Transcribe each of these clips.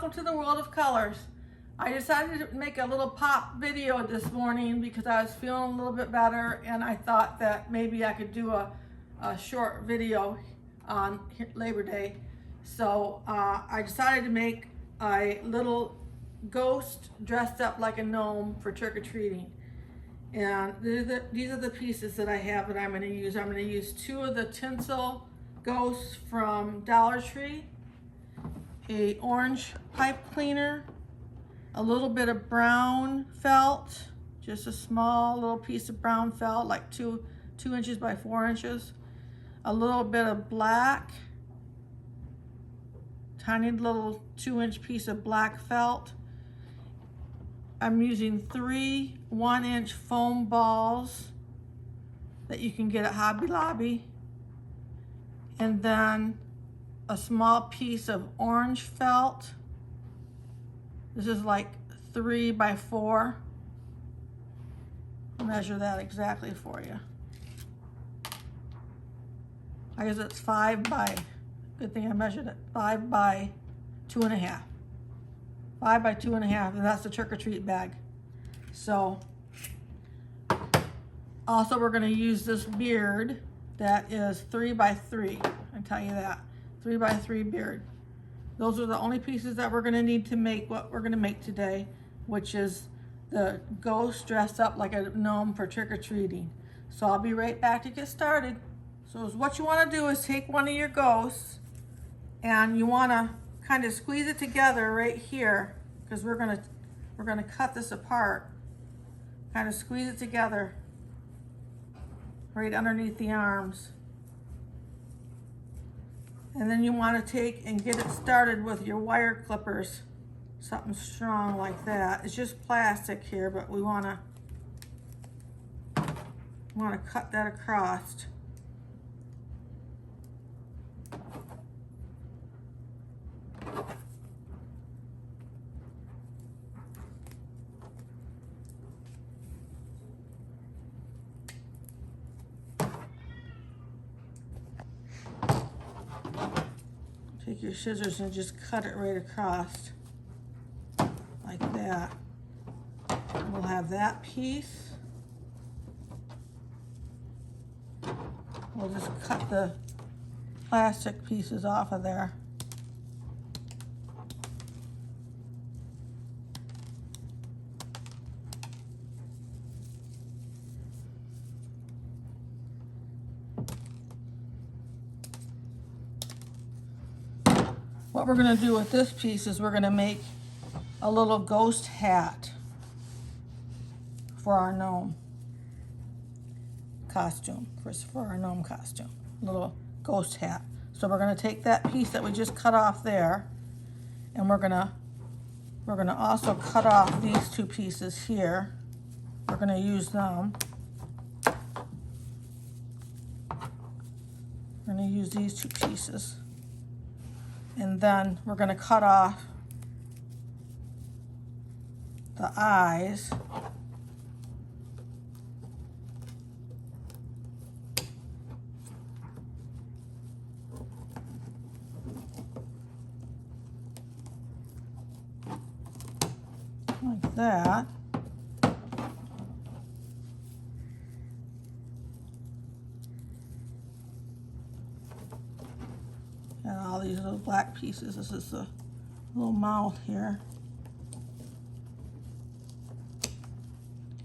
welcome to the world of colors. I decided to make a little pop video this morning because I was feeling a little bit better, and I thought that maybe I could do a short video on Labor Day. So I decided to make a little ghost dressed up like a gnome for trick-or-treating. And these are the pieces that I have that I'm going to use. I'm going to use 2 of the tinsel ghosts from Dollar Tree, a orange pipe cleaner, a little bit of brown felt, just a small little piece of brown felt, like 2 inches by 4 inches, a little bit of black, tiny little 2-inch piece of black felt. I'm using 3 1-inch foam balls that you can get at Hobby Lobby, and then a small piece of orange felt. This is like 3 by 4. I'll measure that exactly for you. I guess it's 5 by, good thing I measured it, 5 by 2.5. 5 by 2.5, and that's the trick-or-treat bag. So, also we're gonna use this beard that is 3 by 3, I tell you that. 3 by 3 beard. Those are the only pieces that we're gonna need to make what we're gonna make today, which is the ghost dressed up like a gnome for trick-or-treating. So I'll be right back to get started. So what you wanna do is take one of your ghosts and you wanna kind of squeeze it together right here, because we're gonna cut this apart. Kind of squeeze it together right underneath the arms. And then you want to take and get it started with your wire clippers, something strong like that. It's just plastic here, but we want to cut that across. Take your scissors and just cut it right across like that. We'll have that piece. We'll just cut the plastic pieces off of there. What we're going to do with this piece is we're going to make a little ghost hat for our gnome costume, for our gnome costume, little ghost hat. So we're going to take that piece that we just cut off there, and we're going to also cut off these 2 pieces here. We're going to use them. We're going to use these 2 pieces. And then we're going to cut off the eyes. Like that. And all these little black pieces. This is the little mouth here.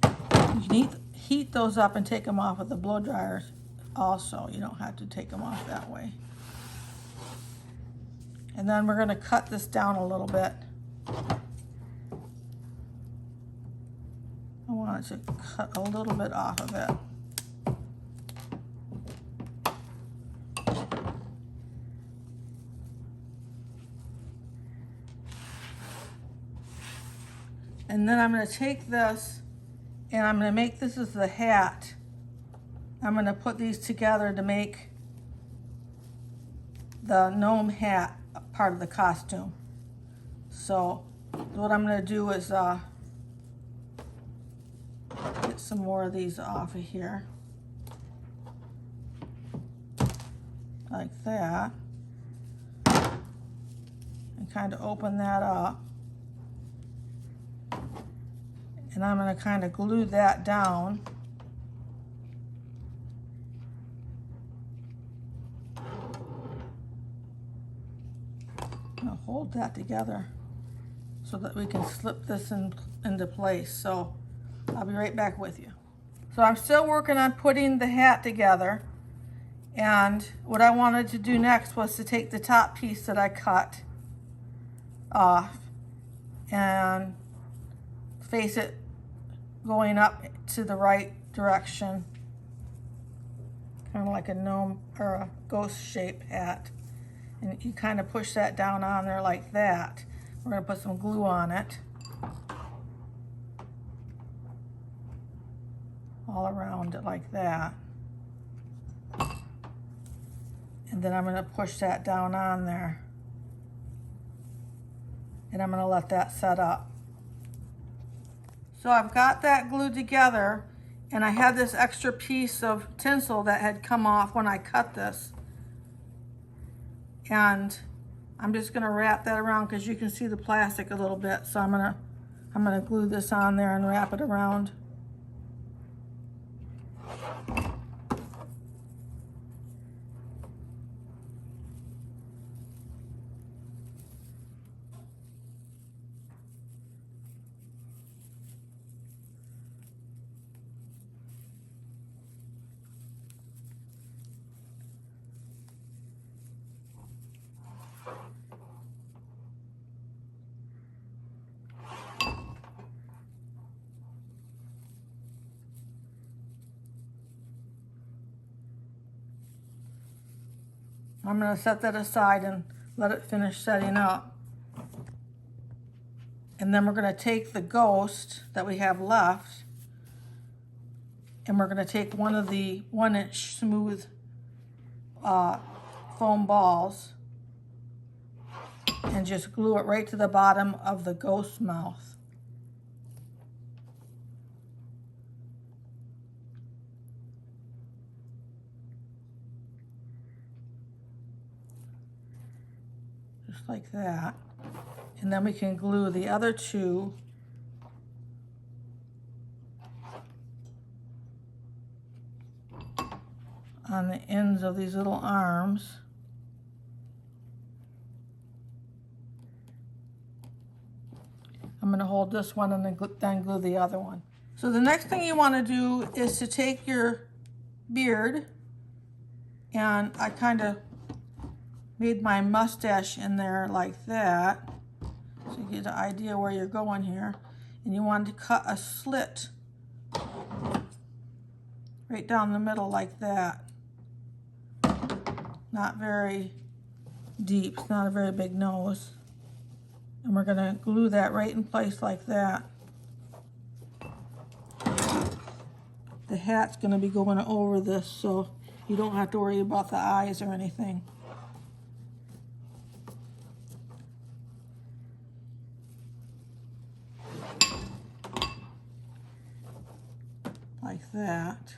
You can heat those up and take them off with the blow dryers also. You don't have to take them off that way. And then we're going to cut this down a little bit. I want it to cut a little bit off of it. And then I'm going to take this and I'm going to make this as the hat. I'm going to put these together to make the gnome hat part of the costume. So what I'm going to do is get some more of these off of here. Like that. and kind of open that up. And I'm going to kind of glue that down. I'm going to hold that together so that we can slip this into place. So I'll be right back with you. So I'm still working on putting the hat together. And what I wanted to do next was to take the top piece that I cut off and face it going up to the right direction, kind of like a gnome or a ghost shape hat. And you kind of push that down on there like that. We're going to put some glue on it all around it like that. And then I'm going to push that down on there. And I'm going to let that set up. So I've got that glued together, and I had this extra piece of tinsel that had come off when I cut this. And I'm just going to wrap that around because you can see the plastic a little bit. So I'm going to glue this on there and wrap it around. I'm going to set that aside and let it finish setting up. And then we're going to take the ghost that we have left, and we're going to take one of the 1-inch smooth foam balls and just glue it right to the bottom of the ghost mouth. Just like that. And then we can glue the other two on the ends of these little arms. I'm going to hold this one and then glue the other one. So the next thing you want to do is to take your beard, and I kind of made my mustache in there like that, so you get an idea where you're going here. And you want to cut a slit right down the middle like that. Not very deep, it's not a very big nose. And we're going to glue that right in place like that. The hat's going to be going over this, so you don't have to worry about the eyes or anything. Like that.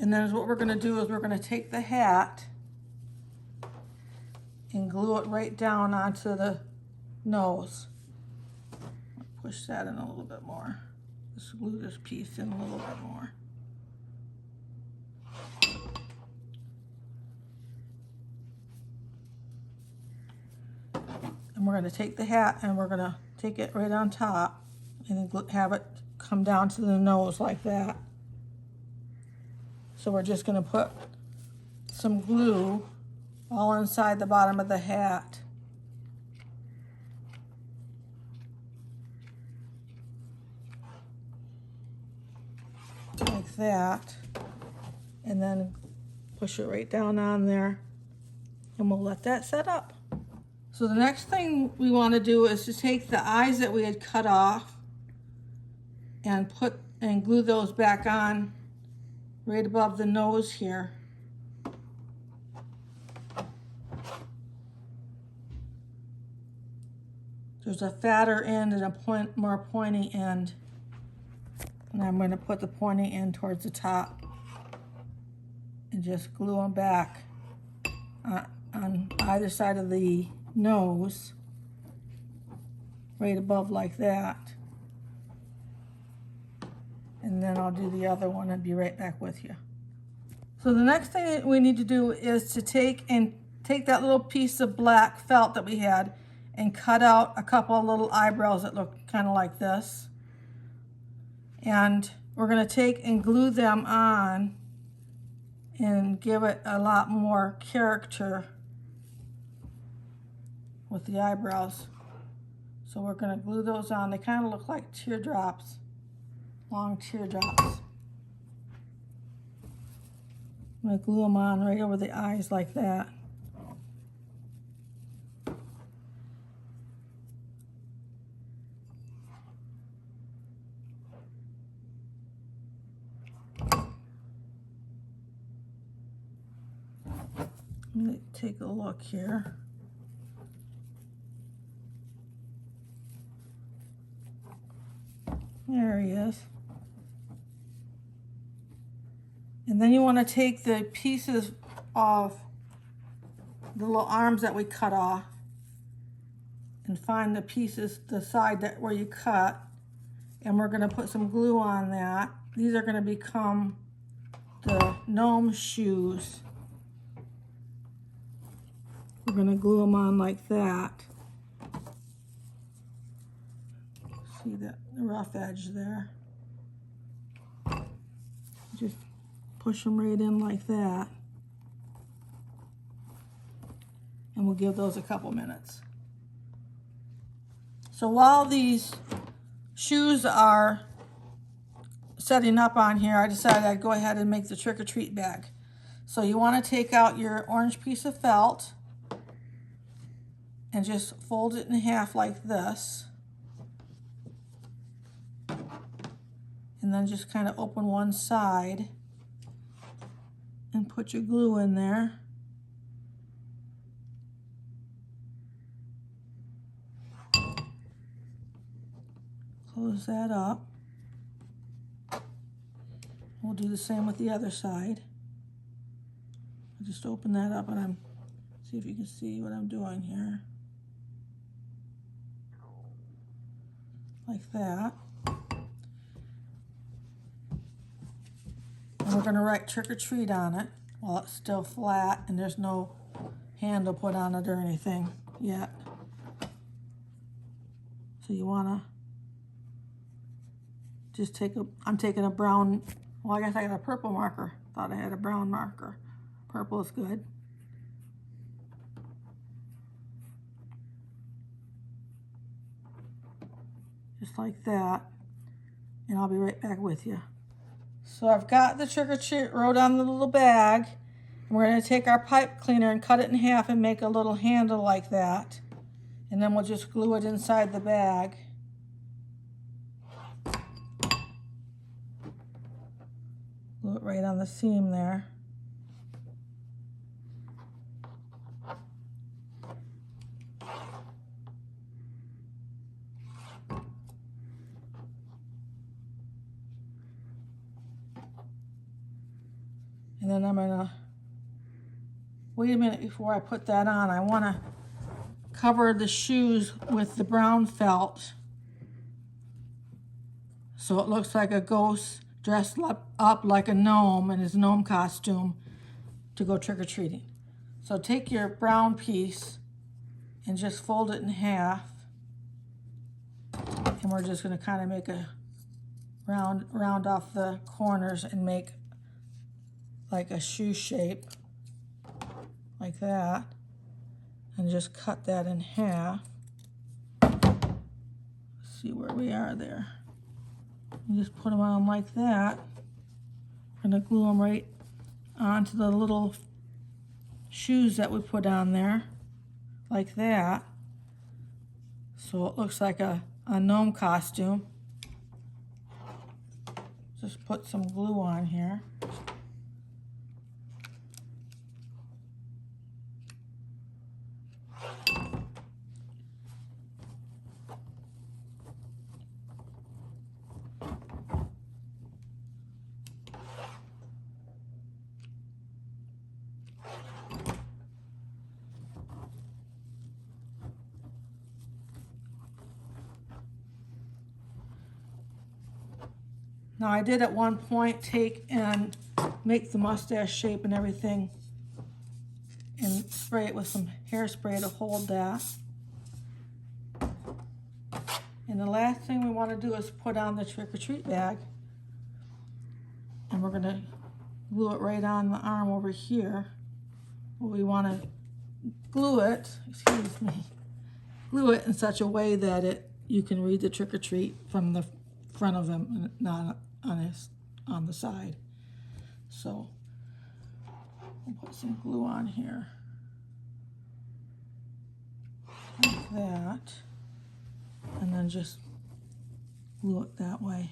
And then what we're going to do is we're going to take the hat and glue it right down onto the nose. Push that in a little bit more. Just glue this piece in a little bit more. And we're going to take the hat and we're going to take it right on top and have it come down to the nose like that. So we're just going to put some glue all inside the bottom of the hat. Like that. And then push it right down on there. And we'll let that set up. So the next thing we want to do is to take the eyes that we had cut off and glue those back on right above the nose here. There's a fatter end and a more pointy end. And I'm going to put the pointy end towards the top and just glue them back on either side of the nose, right above like that. And then I'll do the other one and be right back with you. So the next thing that we need to do is to take that little piece of black felt that we had and cut out a couple of little eyebrows that look kind of like this. And we're going to take and glue them on and give it a lot more character with the eyebrows. So we're going to glue those on. They kind of look like teardrops, long teardrops. I'm going to glue them on right over the eyes like that. Let me take a look here. There he is. And then you want to take the pieces of the little arms that we cut off and find the pieces, the side that where you cut, and we're going to put some glue on that. These are going to become the Gnome Shoes. We're going to glue them on like that. See that rough edge there? Just push them right in like that. And we'll give those a couple minutes. So while these shoes are setting up on here, I decided I'd go ahead and make the trick-or-treat bag. So you want to take out your orange piece of felt and just fold it in half like this. And then just kind of open one side and put your glue in there. Close that up. We'll do the same with the other side. I'll just open that up and see if you can see what I'm doing here. Like that. And we're going to write trick or treat on it while it's still flat and there's no handle put on it or anything yet. So you want to just I'm taking a brown, well, I guess I got a purple marker. Thought I had a brown marker. Purple is good. Just like that. And I'll be right back with you. So I've got the trick or treat wrote on the little bag. And we're going to take our pipe cleaner and cut it in half and make a little handle like that. And then we'll just glue it inside the bag. Glue it right on the seam there. And then I'm gonna wait a minute before I put that on. I wanna cover the shoes with the brown felt so it looks like a ghost dressed up like a gnome in his gnome costume to go trick-or-treating. So take your brown piece and just fold it in half. And we're just gonna kind of make a round off the corners and make like a shoe shape, like that, and just cut that in half. See where we are there. And just put them on like that. I'm gonna glue them right onto the little shoes that we put on there, like that. So it looks like a gnome costume. Just put some glue on here. Now I did at one point take and make the mustache shape and everything and spray it with some hairspray to hold that. And the last thing we want to do is put on the trick-or-treat bag. And we're going to glue it right on the arm over here. We want to glue it, excuse me, glue it in such a way that you can read the trick-or-treat from the front of him and not on the side. So we'll put some glue on here like that, and then just glue it that way.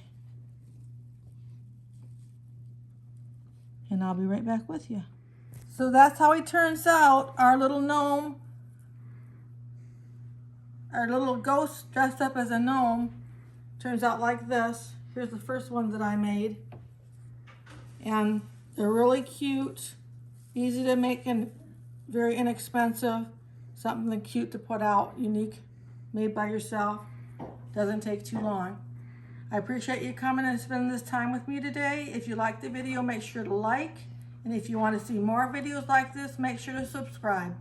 And I'll be right back with you. So that's how he turns out, our little gnome, our little ghost dressed up as a gnome. Turns out like this. Here's the first one that I made. And they're really cute, easy to make, and very inexpensive. Something cute to put out, unique, made by yourself. Doesn't take too long. I appreciate you coming and spending this time with me today. If you liked the video, make sure to like. And if you want to see more videos like this, make sure to subscribe.